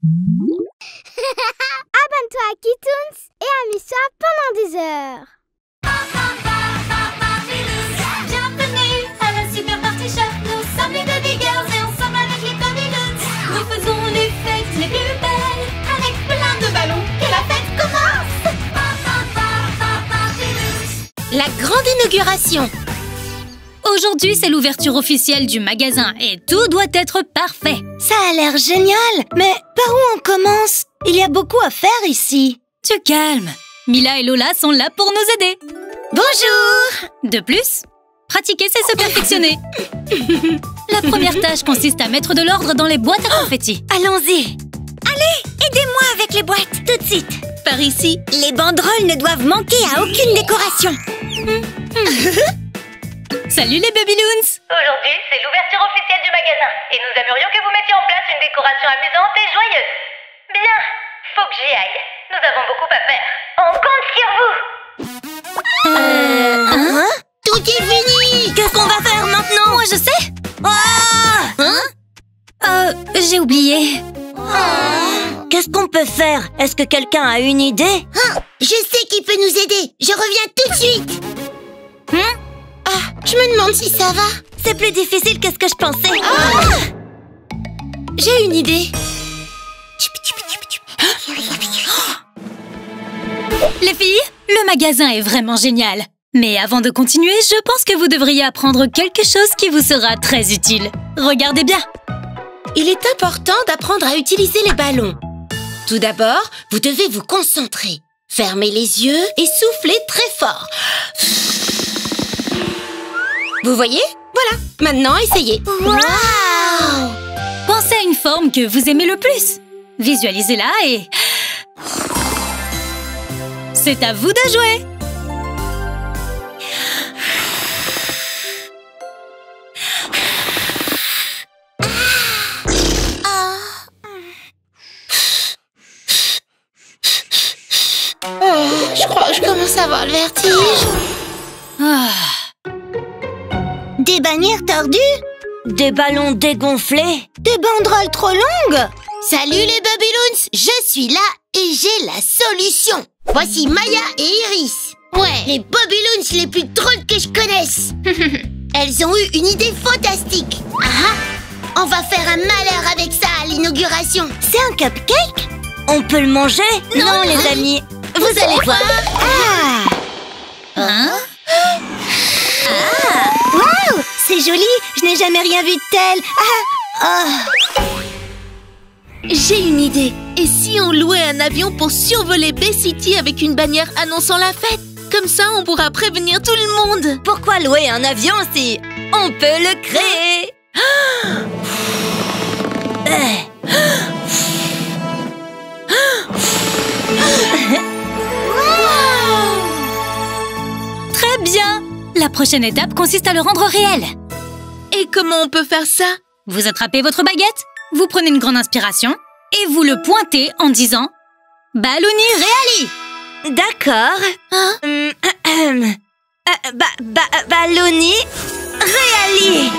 Abonne-toi à Kitoons et amuse-toi pendant des heures. Bienvenue à la Super Party Shop. Nous sommes les Baby Girls et ensemble avec les Babyloons, nous faisons les fêtes les plus belles avec plein de ballons. Que la fête commence. La grande inauguration. Aujourd'hui, c'est l'ouverture officielle du magasin et tout doit être parfait. Ça a l'air génial, mais par où on commence? Il y a beaucoup à faire ici. Tu calmes. Mila et Lola sont là pour nous aider. Bonjour! De plus, pratiquer, c'est se perfectionner. La première tâche consiste à mettre de l'ordre dans les boîtes à confettis. Allons-y. Allez, aidez-moi avec les boîtes, tout de suite. Par ici. Les banderoles ne doivent manquer à aucune décoration. Salut les Babyloons! Aujourd'hui, c'est l'ouverture officielle du magasin et nous aimerions que vous mettiez en place une décoration amusante et joyeuse. Bien, faut que j'y aille. Nous avons beaucoup à faire. On compte sur vous. Tout est fini. Qu'est-ce qu'on va faire maintenant? Moi, je sais! Ah! J'ai oublié. Qu'est-ce qu'on peut faire? Est-ce que quelqu'un a une idée? Je sais qui peut nous aider. Je reviens tout de suite. Je me demande si ça va. C'est plus difficile que ce que je pensais. J'ai une idée. Les filles, le magasin est vraiment génial. Mais avant de continuer, je pense que vous devriez apprendre quelque chose qui vous sera très utile. Regardez bien. Il est important d'apprendre à utiliser les ballons. Tout d'abord, vous devez vous concentrer. Fermez les yeux et soufflez très fort. Vous voyez? Voilà. Maintenant, essayez. Waouh! Pensez à une forme que vous aimez le plus. Visualisez-la et... c'est à vous de jouer. Je crois que je commence à avoir le vertige. Des bannières tordues? Des ballons dégonflés? Des banderoles trop longues? Salut les Babyloons, je suis là et j'ai la solution. Voici Maya et Iris. Ouais, les Babyloons les plus drôles que je connaisse. Elles ont eu une idée fantastique. On va faire un malheur avec ça à l'inauguration. C'est un cupcake? On peut le manger? Non les amis, vous allez voir. Waouh, c'est joli, je n'ai jamais rien vu de tel. J'ai une idée. Et si on louait un avion pour survoler Bay City avec une bannière annonçant la fête? Comme ça, on pourra prévenir tout le monde. Pourquoi louer un avion si on peut le créer? Très bien. La prochaine étape consiste à le rendre réel. Et comment on peut faire ça? Vous attrapez votre baguette, vous prenez une grande inspiration et vous le pointez en disant « Ballouni Reali ». D'accord. Ballouni Reali.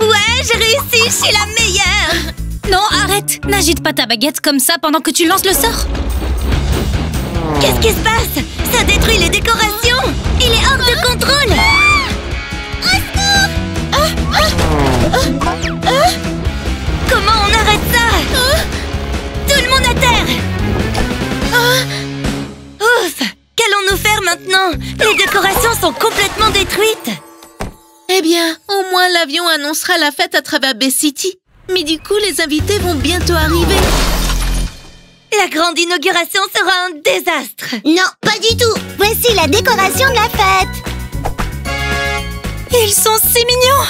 Ouais, j'ai réussi, je suis la meilleure. Non, arrête. N'agite pas ta baguette comme ça pendant que tu lances le sort. Qu'est-ce qui se passe? Ça détruit les décorations. Il est hors de contrôle. Comment on arrête ça? Tout le monde à terre. Ouf! Qu'allons-nous faire maintenant? Les décorations sont complètement détruites. Eh bien, au moins l'avion annoncera la fête à travers Bay City. Mais du coup, les invités vont bientôt arriver. La grande inauguration sera un désastre. Non, pas du tout. Voici la décoration de la fête. Ils sont si mignons.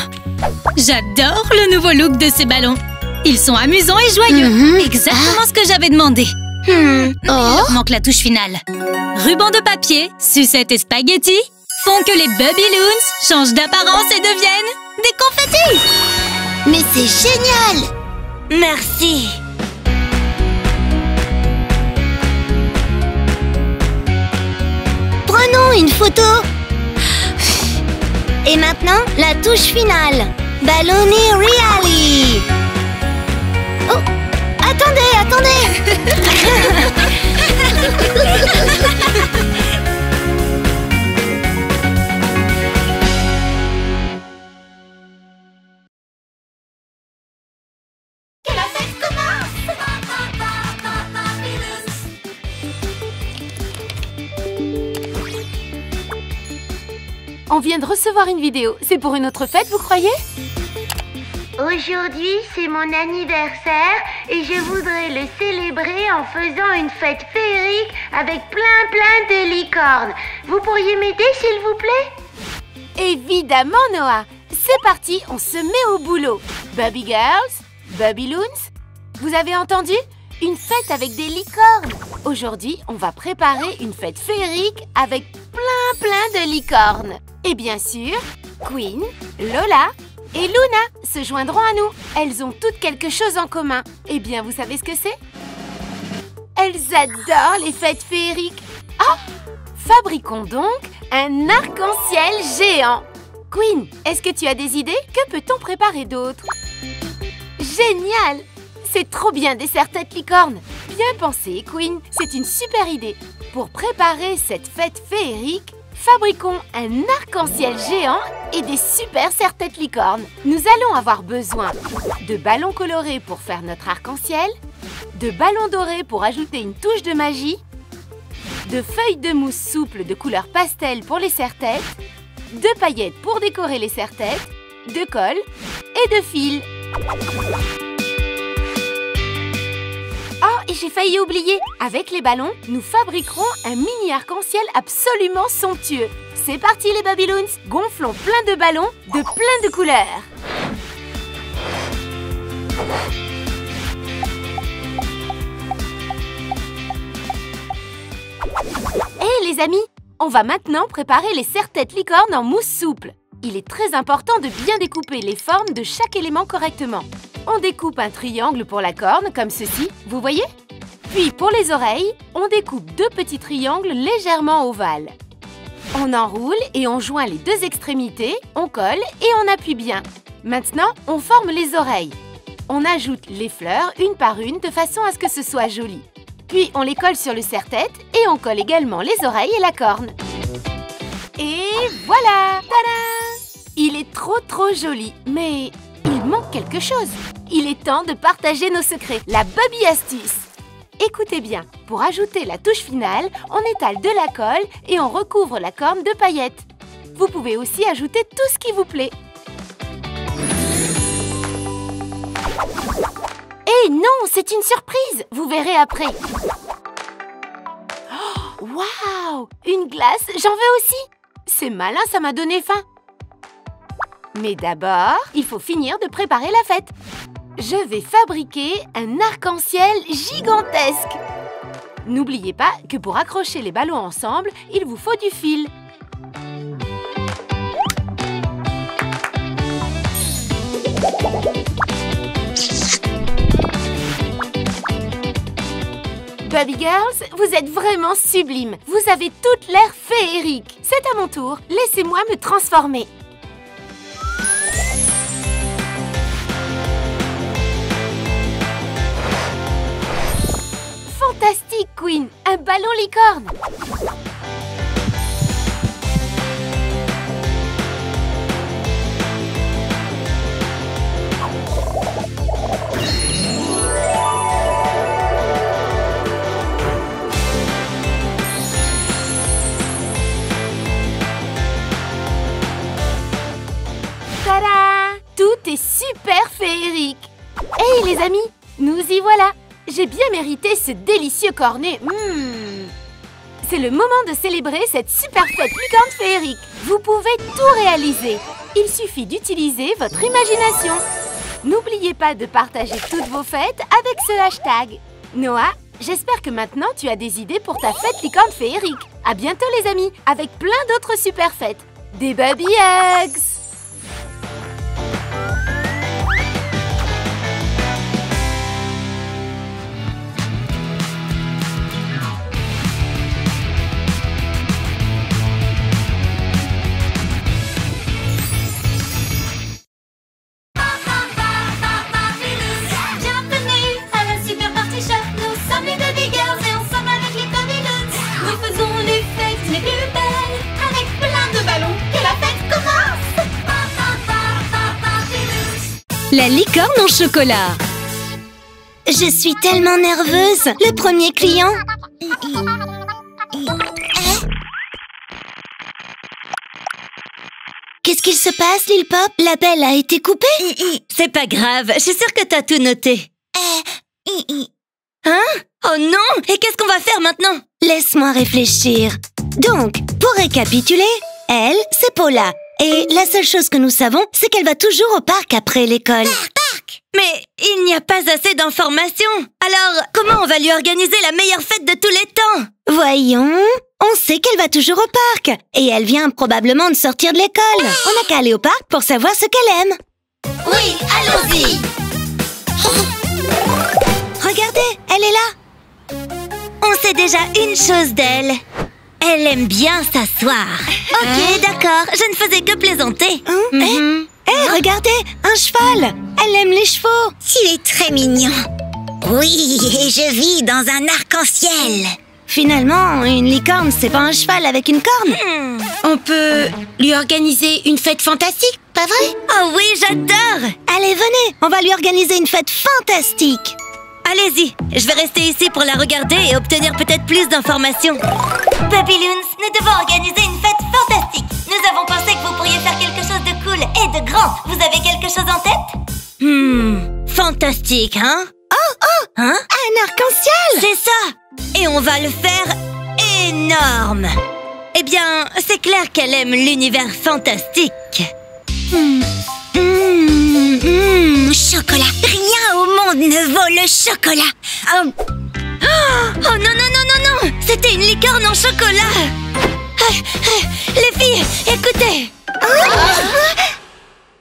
J'adore le nouveau look de ces ballons. Ils sont amusants et joyeux. Exactement ce que j'avais demandé. Il leur manque la touche finale. Ruban de papier, sucettes et spaghettis font que les Babyloons changent d'apparence et deviennent des confettis. Mais c'est génial. Merci. Prenons une photo. Et maintenant, la touche finale. Ballouni Reali. On vient de recevoir une vidéo. C'est pour une autre fête, vous croyez? Aujourd'hui, c'est mon anniversaire et je voudrais le célébrer en faisant une fête féerique avec plein de licornes. Vous pourriez m'aider, s'il vous plaît? Évidemment, Noah. C'est parti, on se met au boulot. Bubby Girls, Bubby Loons, vous avez entendu? Une fête avec des licornes. Aujourd'hui, on va préparer une fête féerique avec plein de licornes. Et bien sûr, Queen, Lola et Luna se joindront à nous. Elles ont toutes quelque chose en commun. Eh bien, vous savez ce que c'est? Elles adorent les fêtes féeriques. Ah! Fabriquons donc un arc-en-ciel géant. Queen, est-ce que tu as des idées? Que peut-on préparer d'autre? Génial! C'est trop bien des serre-têtes licornes. Bien pensé, Queen. C'est une super idée. Pour préparer cette fête féerique, fabriquons un arc-en-ciel géant et des super serre-têtes licornes. Nous allons avoir besoin de ballons colorés pour faire notre arc-en-ciel, de ballons dorés pour ajouter une touche de magie, de feuilles de mousse souple de couleur pastel pour les serre-têtes, de paillettes pour décorer les serre-têtes, de colle et de fil. Oh, et j'ai failli oublier. Avec les ballons, nous fabriquerons un mini arc-en-ciel absolument somptueux. C'est parti les Babyloons. Gonflons plein de ballons de plein de couleurs. Hé les amis, on va maintenant préparer les serre-têtes licornes en mousse souple. Il est très important de bien découper les formes de chaque élément correctement. On découpe un triangle pour la corne, comme ceci, vous voyez? Puis pour les oreilles, on découpe 2 petits triangles légèrement ovales. On enroule et on joint les 2 extrémités, on colle et on appuie bien. Maintenant, on forme les oreilles. On ajoute les fleurs une par une de façon à ce que ce soit joli. Puis on les colle sur le serre-tête et on colle également les oreilles et la corne. Et voilà! Tadam! Il est trop joli, mais il manque quelque chose. Il est temps de partager nos secrets, la Bubby astuce. Écoutez bien, pour ajouter la touche finale, on étale de la colle et on recouvre la corne de paillettes. Vous pouvez aussi ajouter tout ce qui vous plaît. Eh non, c'est une surprise, vous verrez après. Oh, waouh! Une glace, j'en veux aussi. C'est malin, ça m'a donné faim. Mais d'abord, il faut finir de préparer la fête. Je vais fabriquer un arc-en-ciel gigantesque. N'oubliez pas que pour accrocher les ballons ensemble, il vous faut du fil. Bubby Girls, vous êtes vraiment sublimes. Vous avez toute l'air féerique. C'est à mon tour. Laissez-moi me transformer. Fantastique, Queen! Un ballon licorne! Tada! Tout est super féerique! Hey les amis, nous y voilà! J'ai bien mérité ce délicieux cornet. C'est le moment de célébrer cette super fête licorne féerique. Vous pouvez tout réaliser. Il suffit d'utiliser votre imagination. N'oubliez pas de partager toutes vos fêtes avec ce hashtag. Noah, j'espère que maintenant tu as des idées pour ta fête licorne féerique. À bientôt les amis, avec plein d'autres super fêtes. Des Bubby Hugs! La licorne en chocolat. Je suis tellement nerveuse. Le premier client. Qu'est-ce qu'il se passe, Lil Pop? L'appel a été coupé? C'est pas grave, je suis sûre que t'as tout noté. Hein? Oh non! Et qu'est-ce qu'on va faire maintenant? Laisse-moi réfléchir. Donc, pour récapituler, elle, c'est Paula. Et la seule chose que nous savons, c'est qu'elle va toujours au parc après l'école. Mais il n'y a pas assez d'informations. Alors, comment on va lui organiser la meilleure fête de tous les temps? Voyons, on sait qu'elle va toujours au parc. Et elle vient probablement de sortir de l'école. On n'a qu'à aller au parc pour savoir ce qu'elle aime. Oui, allons-y. Regardez, elle est là. On sait déjà une chose d'elle. Elle aime bien s'asseoir. Ok, d'accord, je ne faisais que plaisanter. Regardez, un cheval. Elle aime les chevaux. Tu es très mignon. Oui, et je vis dans un arc-en-ciel. Finalement, une licorne, c'est pas un cheval avec une corne. On peut lui organiser une fête fantastique, pas vrai? Oh oui, j'adore. Allez, venez, on va lui organiser une fête fantastique. Allez-y, je vais rester ici pour la regarder et obtenir peut-être plus d'informations. Babyloons, nous devons organiser une fête fantastique. Nous avons pensé que vous pourriez faire quelque chose de cool et de grand. Vous avez quelque chose en tête? Fantastique, hein? Hein? Un arc-en-ciel. C'est ça. Et on va le faire énorme. Eh bien, c'est clair qu'elle aime l'univers fantastique. Chocolat. Rien au monde ne vaut le chocolat. Oh non, non, non, non, non. C'était une licorne en chocolat. Les filles, écoutez.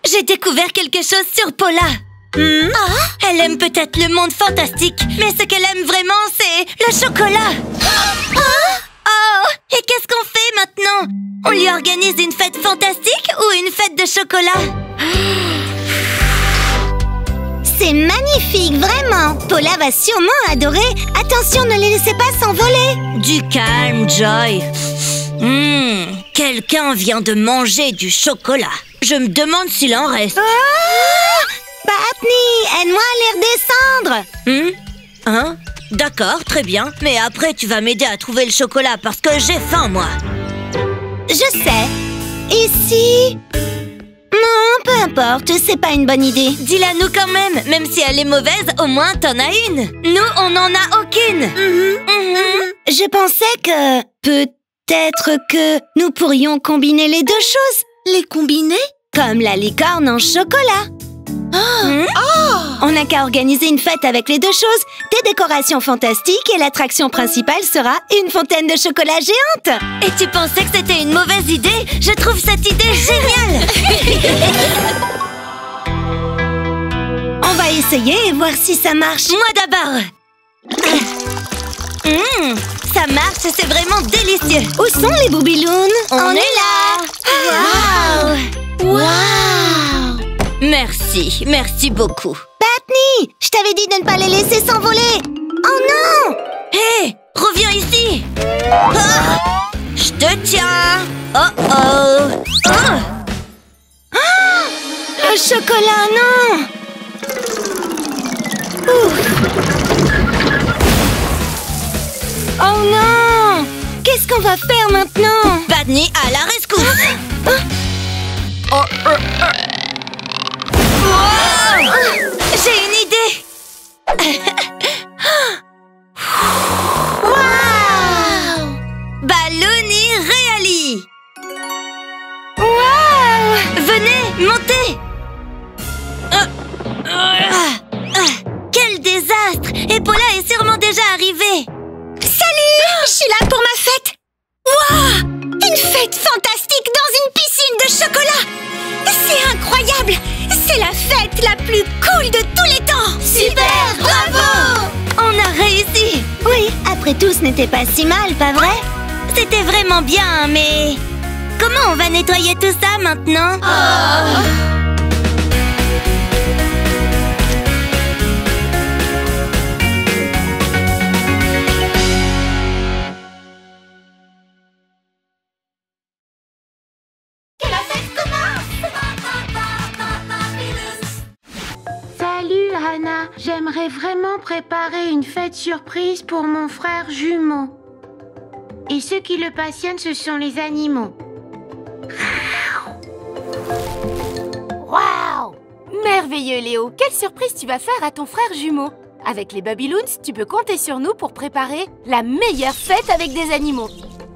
J'ai découvert quelque chose sur Paula. Elle aime peut-être le monde fantastique, mais ce qu'elle aime vraiment, c'est le chocolat. Oh, et qu'est-ce qu'on fait maintenant? On lui organise une fête fantastique ou une fête de chocolat? C'est magnifique, vraiment. Paula va sûrement adorer. Attention, ne les laissez pas s'envoler. Du calme, Joy. Quelqu'un vient de manger du chocolat. Je me demande s'il en reste. Patney, aide-moi à les redescendre. Hein? D'accord, très bien. Mais après, tu vas m'aider à trouver le chocolat parce que j'ai faim, moi. Je sais. Ici. Non, peu importe, c'est pas une bonne idée. Dis-la nous quand même si elle est mauvaise, au moins t'en as une. Nous, on n'en a aucune. Je pensais que peut-être que nous pourrions combiner les deux choses. Les combiner? Comme la licorne en chocolat. On n'a qu'à organiser une fête avec les deux choses, des décorations fantastiques et l'attraction principale sera une fontaine de chocolat géante. Et tu pensais que c'était une mauvaise idée? Je trouve cette idée géniale. On va essayer et voir si ça marche. Moi d'abord. Ça marche, c'est vraiment délicieux. Où sont les boubilounes? On est là. Wow. Merci beaucoup. Patney, je t'avais dit de ne pas les laisser s'envoler. Oh non! Hé, reviens ici. Je te tiens. Le chocolat, non! Oh non! Qu'est-ce qu'on va faire maintenant? Patney à la rescousse. J'ai une idée. Waouh! Ballonie Réali. Waouh! Venez, montez. Quel désastre! Et Paula est sûrement déjà arrivée. Salut! Je suis là pour ma fête. Waouh! Une fête fantastique dans une piscine de chocolat. C'est incroyable! C'est la fête la plus cool de tous les temps! Super, bravo! On a réussi! Oui, après tout, ce n'était pas si mal, pas vrai? C'était vraiment bien, mais... Comment on va nettoyer tout ça maintenant? Que la fête commence! Salut Hannah, j'aimerais vraiment préparer une fête surprise pour mon frère jumeau. Et ce qui le passionne, ce sont les animaux. Merveilleux, Léo. Quelle surprise tu vas faire à ton frère jumeau? Avec les Babyloons, tu peux compter sur nous pour préparer la meilleure fête avec des animaux.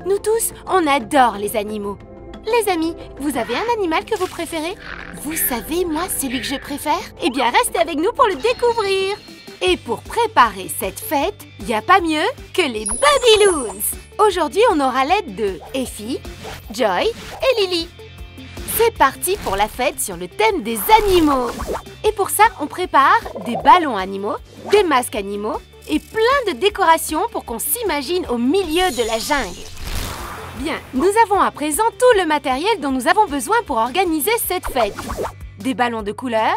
Nous tous, on adore les animaux. Les amis, vous avez un animal que vous préférez? Vous savez, moi, celui que je préfère? Eh bien, restez avec nous pour le découvrir. Et pour préparer cette fête, il n'y a pas mieux que les Babyloons. Aujourd'hui, on aura l'aide de Effie, Joy et Lily. C'est parti pour la fête sur le thème des animaux. Et pour ça, on prépare des ballons animaux, des masques animaux et plein de décorations pour qu'on s'imagine au milieu de la jungle. Bien, nous avons à présent tout le matériel dont nous avons besoin pour organiser cette fête. Des ballons de couleur,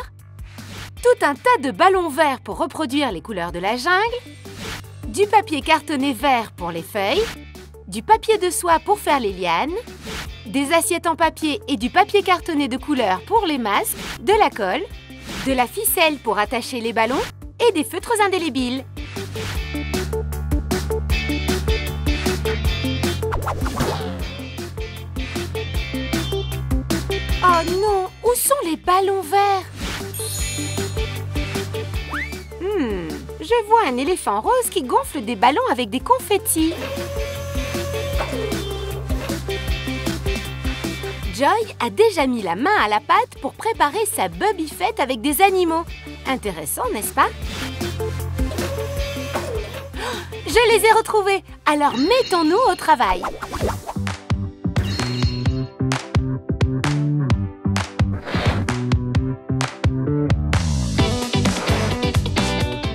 tout un tas de ballons verts pour reproduire les couleurs de la jungle, du papier cartonné vert pour les feuilles, du papier de soie pour faire les lianes, des assiettes en papier et du papier cartonné de couleur pour les masques, de la colle, de la ficelle pour attacher les ballons et des feutres indélébiles. Oh non, où sont les ballons verts? Je vois un éléphant rose qui gonfle des ballons avec des confettis. Joy a déjà mis la main à la pâte pour préparer sa Bubby Fête avec des animaux. Intéressant, n'est-ce pas? Je les ai retrouvés, alors mettons-nous au travail.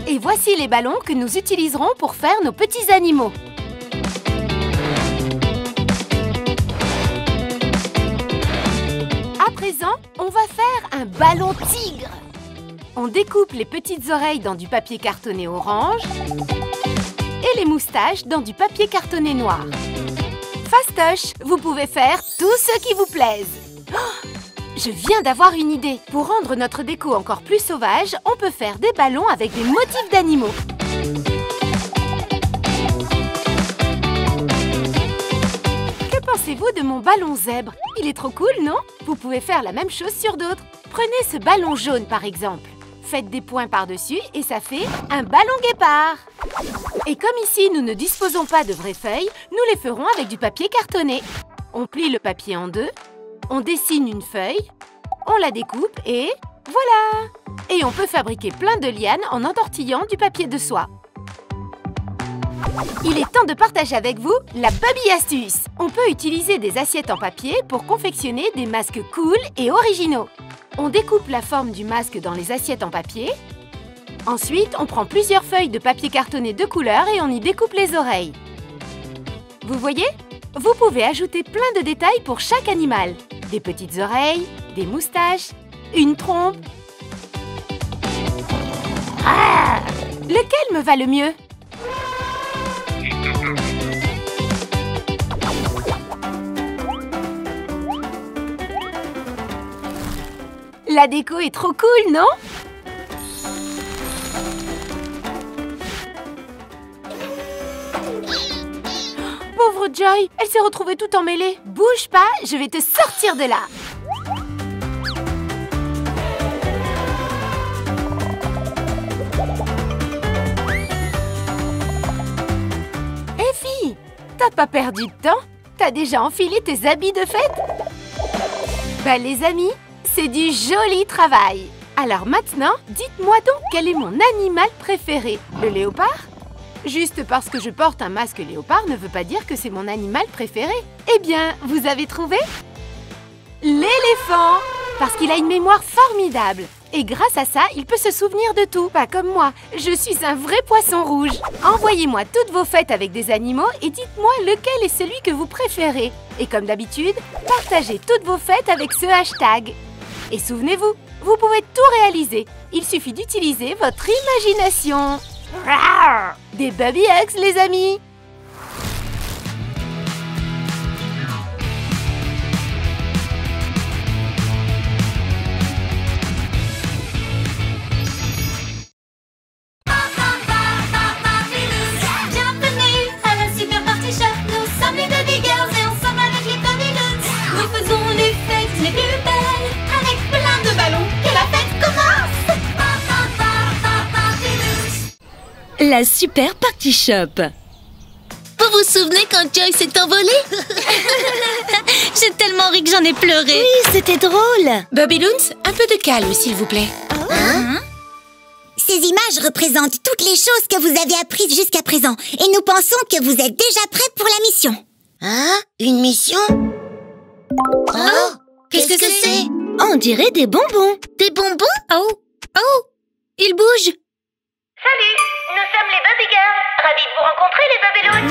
Et voici les ballons que nous utiliserons pour faire nos petits animaux. À présent, on va faire un ballon tigre. On découpe les petites oreilles dans du papier cartonné orange et les moustaches dans du papier cartonné noir. Fastoche, vous pouvez faire tout ce qui vous plaise. Oh, je viens d'avoir une idée. Pour rendre notre déco encore plus sauvage, on peut faire des ballons avec des motifs d'animaux. Que pensez-vous de mon ballon zèbre? Il est trop cool, non? Vous pouvez faire la même chose sur d'autres. Prenez ce ballon jaune, par exemple. Faites des points par-dessus et ça fait un ballon guépard. Et comme ici, nous ne disposons pas de vraies feuilles, nous les ferons avec du papier cartonné. On plie le papier en deux, on dessine une feuille, on la découpe et voilà! Et on peut fabriquer plein de lianes en entortillant du papier de soie. Il est temps de partager avec vous la Bubby Astuce. On peut utiliser des assiettes en papier pour confectionner des masques cool et originaux. On découpe la forme du masque dans les assiettes en papier. Ensuite, on prend plusieurs feuilles de papier cartonné de couleur et on y découpe les oreilles. Vous voyez? Vous pouvez ajouter plein de détails pour chaque animal. Des petites oreilles, des moustaches, une trompe. Ah! Lequel me va le mieux? La déco est trop cool, non? Pauvre Joy, elle s'est retrouvée toute emmêlée. Bouge pas, je vais te sortir de là. Effie, t'as pas perdu de temps? T'as déjà enfilé tes habits de fête? Bah les amis, c'est du joli travail. Alors maintenant, dites-moi donc quel est mon animal préféré? Le léopard? Juste parce que je porte un masque léopard ne veut pas dire que c'est mon animal préféré. Eh bien, vous avez trouvé? L'éléphant! Parce qu'il a une mémoire formidable. Et grâce à ça, il peut se souvenir de tout. Pas comme moi, je suis un vrai poisson rouge. Envoyez-moi toutes vos fêtes avec des animaux et dites-moi lequel est celui que vous préférez. Et comme d'habitude, partagez toutes vos fêtes avec ce hashtag. Et souvenez-vous, vous pouvez tout réaliser. Il suffit d'utiliser votre imagination. Rawr! Des Bubby Hugs, les amis! Bienvenue à la super party shop. Nous sommes les Baby Girls et ensemble avec les Babyloons, nous faisons les fêtes les plus belles avec plein de ballons. Que la fête commence! la Super Party Shop. Vous vous souvenez quand Joy s'est envolée? J'ai tellement ri que j'en ai pleuré. Oui, c'était drôle. Babyloons, un peu de calme, s'il vous plaît. Ces images représentent toutes les choses que vous avez apprises jusqu'à présent. Et nous pensons que vous êtes déjà prêts pour la mission. Hein? Une mission? Oh! Qu'est-ce que c'est? On dirait des bonbons. Des bonbons? Oh, oh, il bouge. Salut, nous sommes les Bubby Girls. Ravis de vous rencontrer, les Bubby Loons.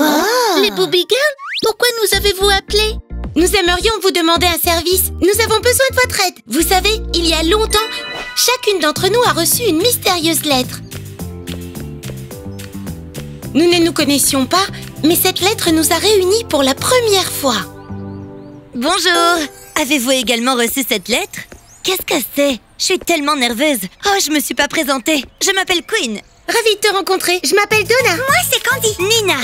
Oh! Les Bobby Girls? Pourquoi nous avez-vous appelés? Nous aimerions vous demander un service. Nous avons besoin de votre aide. Vous savez, il y a longtemps, chacune d'entre nous a reçu une mystérieuse lettre. Nous ne nous connaissions pas, mais cette lettre nous a réunis pour la première fois. Bonjour! Avez-vous également reçu cette lettre? Qu'est-ce que c'est? Je suis tellement nerveuse. Oh, je me suis pas présentée. Je m'appelle Queen. Ravie de te rencontrer. Je m'appelle Donna. Moi, c'est Candy. Nina.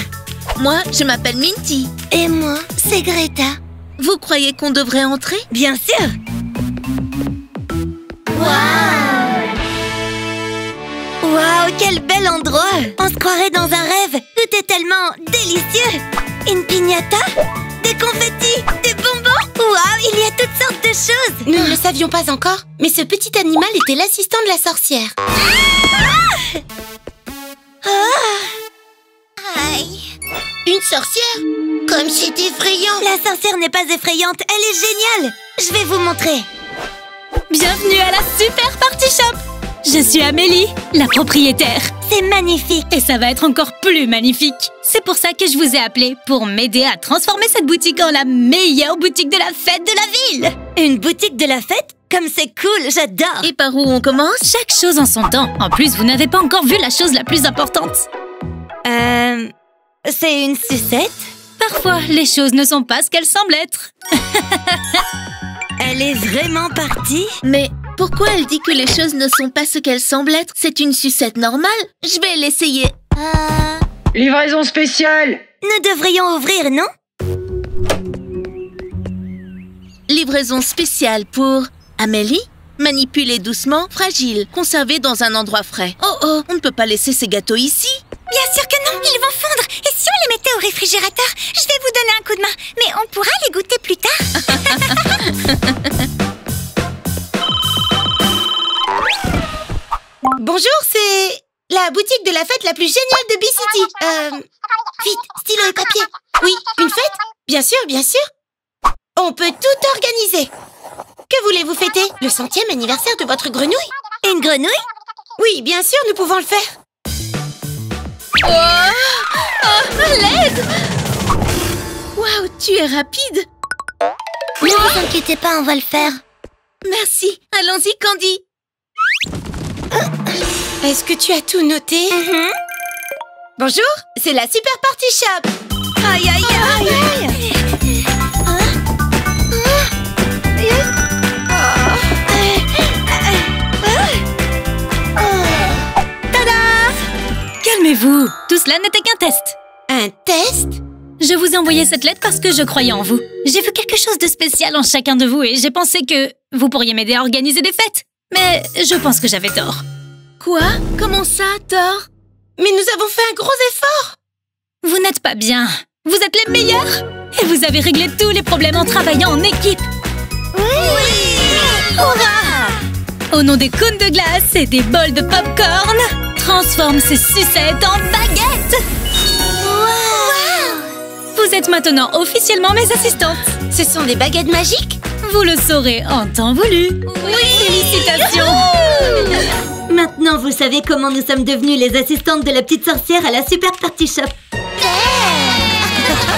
Moi, je m'appelle Minty. Et moi, c'est Greta. Vous croyez qu'on devrait entrer? Bien sûr. Waouh, quel bel endroit! On se croirait dans un rêve. Tout est tellement délicieux. Une piñata, des confettis, des bonbons. Waouh, il y a toutes sortes de choses. Nous ne le savions pas encore, mais ce petit animal était l'assistant de la sorcière. Aïe. Une sorcière? Comme c'est effrayant! La sorcière n'est pas effrayante, elle est géniale. Je vais vous montrer. Bienvenue à la Super Party Shop. Je suis Amélie, la propriétaire. C'est magnifique. Et ça va être encore plus magnifique. C'est pour ça que je vous ai appelé, pour m'aider à transformer cette boutique en la meilleure boutique de la fête de la ville. Une boutique de la fête? Comme c'est cool, j'adore. Et par où on commence? Chaque chose en son temps. En plus, vous n'avez pas encore vu la chose la plus importante. C'est une sucette? Parfois, les choses ne sont pas ce qu'elles semblent être. Elle est vraiment partie? Mais pourquoi elle dit que les choses ne sont pas ce qu'elles semblent être? C'est une sucette normale. Je vais l'essayer. Livraison spéciale! Nous devrions ouvrir, non? Livraison spéciale pour Amélie. Manipuler doucement, fragile, conservé dans un endroit frais. Oh, on ne peut pas laisser ces gâteaux ici. Bien sûr que non, ils vont fondre. Et si on les mettait au réfrigérateur? Je vais vous donner un coup de main. Mais on pourra les goûter plus tard. Bonjour, c'est la boutique de la fête la plus géniale de B-City. Vite, stylo et papier. Oui, une fête? Bien sûr, bien sûr. On peut tout organiser. Que voulez-vous fêter? Le 100e anniversaire de votre grenouille? Une grenouille? Oui, bien sûr, nous pouvons le faire. L'aide! Waouh, tu es rapide. Ne vous inquiétez pas, on va le faire. Merci. Allons-y, Candy. Est-ce que tu as tout noté? Bonjour, c'est la Super Party Shop. Aïe, aïe, aïe! Calmez-vous, tout cela n'était qu'un test. Un test? Je vous ai envoyé cette lettre parce que je croyais en vous. J'ai vu quelque chose de spécial en chacun de vous et j'ai pensé que vous pourriez m'aider à organiser des fêtes. Mais je pense que j'avais tort. Quoi? Comment ça, tort? Mais nous avons fait un gros effort. Vous n'êtes pas bien. Vous êtes les meilleurs. Et vous avez réglé tous les problèmes en travaillant en équipe. Oui! Hurrah! Au nom des cônes de glace et des bols de popcorn, transforme ces sucettes en baguettes. Vous êtes maintenant officiellement mes assistantes. Ce sont des baguettes magiques? Vous le saurez en temps voulu. Oui! Félicitations! Maintenant, vous savez comment nous sommes devenues les assistantes de la petite sorcière à la Super Party Shop.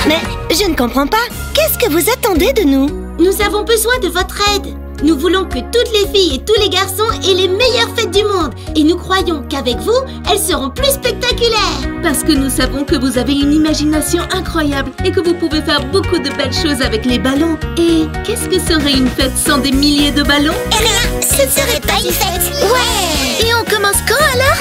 Mais je ne comprends pas. Qu'est-ce que vous attendez de nous? Nous avons besoin de votre aide. Nous voulons que toutes les filles et tous les garçons aient les meilleures fêtes du monde. Et nous croyons qu'avec vous, elles seront plus spectaculaires. Parce que nous savons que vous avez une imagination incroyable et que vous pouvez faire beaucoup de belles choses avec les ballons. Et qu'est-ce que serait une fête sans des milliers de ballons? Eh rien, ce ne serait pas une fête. Ouais! Et on commence quand alors?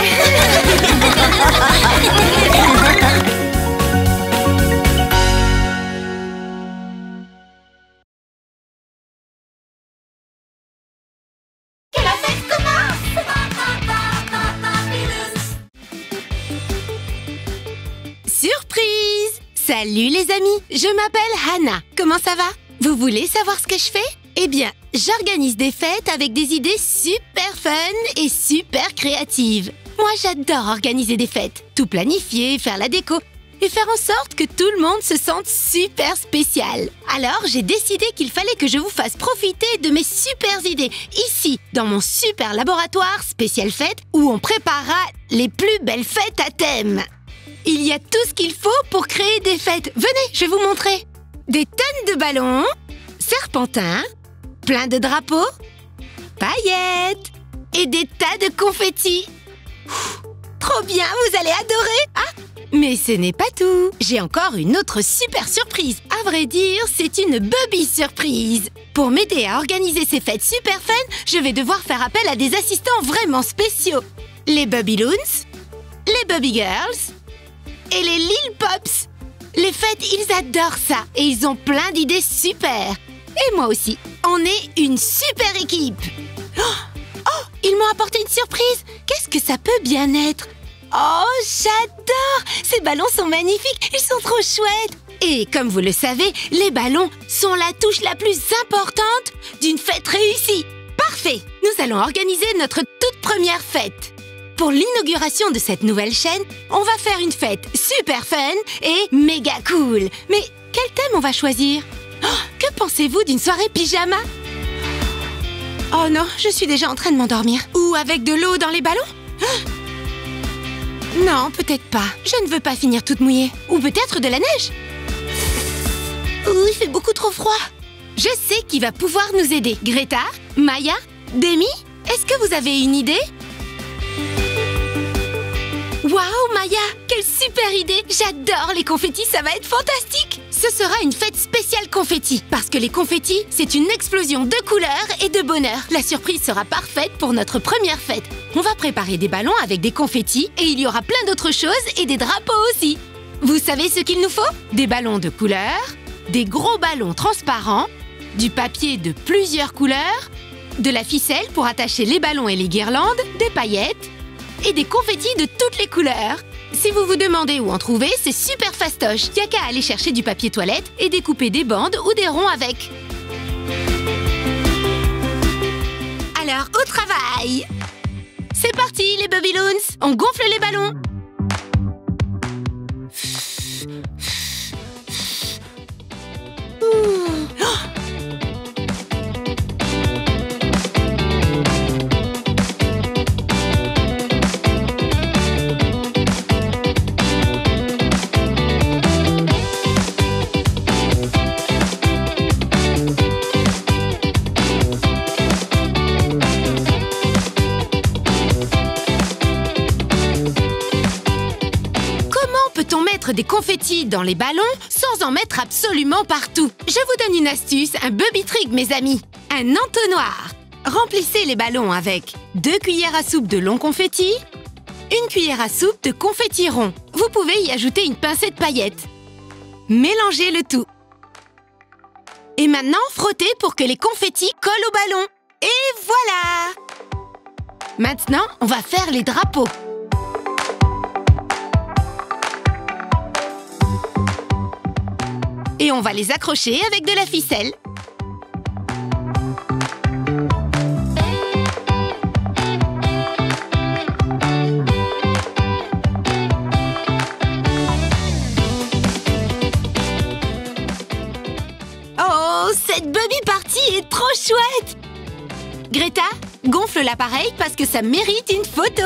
Salut les amis, je m'appelle Hannah. Comment ça va? Vous voulez savoir ce que je fais? Eh bien, j'organise des fêtes avec des idées super fun et super créatives. Moi, j'adore organiser des fêtes, tout planifier, faire la déco et faire en sorte que tout le monde se sente super spécial. Alors, j'ai décidé qu'il fallait que je vous fasse profiter de mes super idées ici, dans mon super laboratoire spécial fête où on préparera les plus belles fêtes à thème. Il y a tout ce qu'il faut pour créer des fêtes. Venez, je vais vous montrer. Des tonnes de ballons, serpentins, plein de drapeaux, paillettes et des tas de confettis. Trop bien, vous allez adorer. Ah, mais ce n'est pas tout. J'ai encore une autre super surprise. À vrai dire, c'est une Bubby surprise. Pour m'aider à organiser ces fêtes super fun, je vais devoir faire appel à des assistants vraiment spéciaux. Les Bubby Loons, les Bubby Girls et les Lil Pops. Les fêtes, ils adorent ça et ils ont plein d'idées super. Et moi aussi, on est une super équipe. Oh, ils m'ont apporté une surprise. Qu'est-ce que ça peut bien être? Oh, j'adore! Ces ballons sont magnifiques, ils sont trop chouettes. Et comme vous le savez, les ballons sont la touche la plus importante d'une fête réussie. Parfait! Nous allons organiser notre toute première fête. Pour l'inauguration de cette nouvelle chaîne, on va faire une fête super fun et méga cool. Mais quel thème on va choisir? Oh, que pensez-vous d'une soirée pyjama? Oh non, je suis déjà en train de m'endormir. Ou avec de l'eau dans les ballons? Non, peut-être pas. Je ne veux pas finir toute mouillée. Ou peut-être de la neige. Ouh, il fait beaucoup trop froid. Je sais qui va pouvoir nous aider. Greta? Maya? Demi? Est-ce que vous avez une idée? Waouh, Maya! Quelle super idée! J'adore les confettis, ça va être fantastique! Ce sera une fête spéciale confettis, parce que les confettis, c'est une explosion de couleurs et de bonheur. La surprise sera parfaite pour notre première fête. On va préparer des ballons avec des confettis et il y aura plein d'autres choses et des drapeaux aussi. Vous savez ce qu'il nous faut? Des ballons de couleurs, des gros ballons transparents, du papier de plusieurs couleurs, de la ficelle pour attacher les ballons et les guirlandes, des paillettes, et des confettis de toutes les couleurs. Si vous vous demandez où en trouver, c'est super fastoche. Il n'y a qu'à aller chercher du papier toilette et découper des bandes ou des ronds avec. Alors, au travail! C'est parti, les Bubby Loons! On gonfle les ballons! Des confettis dans les ballons sans en mettre absolument partout. Je vous donne une astuce, un Bubby trick mes amis. Un entonnoir. Remplissez les ballons avec 2 cuillères à soupe de long confetti, 1 cuillère à soupe de confetti rond. Vous pouvez y ajouter une pincée de paillettes. Mélangez le tout. Et maintenant, frottez pour que les confettis collent au ballon. Et voilà! Maintenant, on va faire les drapeaux. Et on va les accrocher avec de la ficelle. Oh, cette Bubby party est trop chouette! Greta, gonfle l'appareil parce que ça mérite une photo.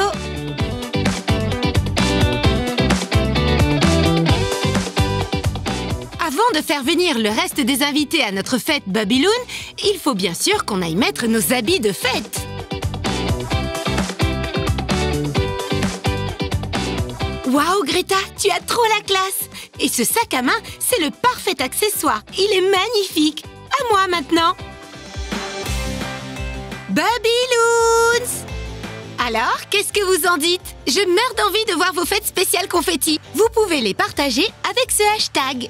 Avant de faire venir le reste des invités à notre fête Bubby Loon, il faut bien sûr qu'on aille mettre nos habits de fête. Waouh, Greta, tu as trop la classe! Et ce sac à main, c'est le parfait accessoire. Il est magnifique. À moi maintenant. Bubby Loons! Alors, qu'est-ce que vous en dites? Je meurs d'envie de voir vos fêtes spéciales confettis. Vous pouvez les partager avec ce hashtag.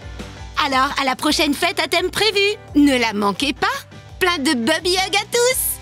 Alors, à la prochaine fête à thème prévu. Ne la manquez pas. Plein de Bubby Hug à tous!